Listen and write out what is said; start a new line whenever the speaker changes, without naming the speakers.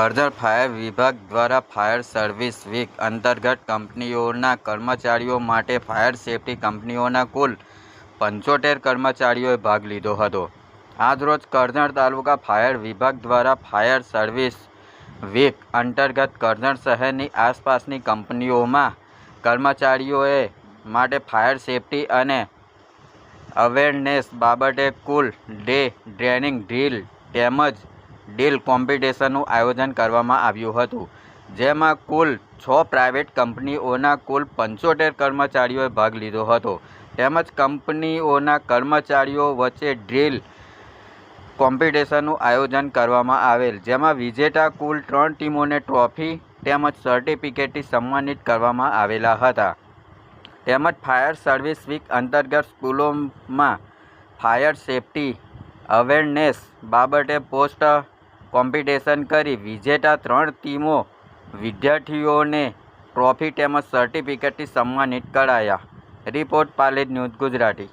Karjan fire વિભાગ દ્વારા fire service week અંતર્ગત કંપનીઓના કર્મચારીઓ માટે ફાયર સેફટી કંપનીઓના કુલ 75 કર્મચારીઓએ ભાગ લીધો હતો। આજરોજ કરજણ તાલુકા ફાયર વિભાગ દ્વારા ફાયર સર્વિસ વીક અંતર્ગત કરજણ શહેરની આસપાસની કંપનીઓમાં કર્મચારીઓએ માટે ફાયર સેફટી અને અવેરનેસ બાબતે કુલ ડે ટ્રેનિંગ ડ્રીલ તેમજ ડીલ કોમ્પિટિશનનું આયોજન કરવામાં આવ્યું હતું, જેમાં કુલ 6 પ્રાઇવેટ કંપનીઓના કુલ 75 કર્મચારીઓએ ભાગ લીધો હતો તેમજ કંપનીઓના કર્મચારીઓ વચ્ચે ડ્રીલ કોમ્પિટિશનનું આયોજન કરવામાં આવેલ, જેમાં વિજેતા કુલ 3 ટીમોને ટ્રોફી તેમજ સર્ટિફિકેટથી સન્માનિત કરવામાં આવેલા હતા। તેમજ ફાયર સર્વિસ વીક અંતર્ગત સ્કૂલોમાં ફાયર સેફટી અવેરનેસ બાબતે પોસ્ટ કોમ્પિટિશન કરી વિજેતા 3 ટીમો વિદ્યાર્થીઓને ટ્રોફી તેમજ સર્ટિફિકેટથી સન્માનિત કરાયા। Report Palej news Gujarati.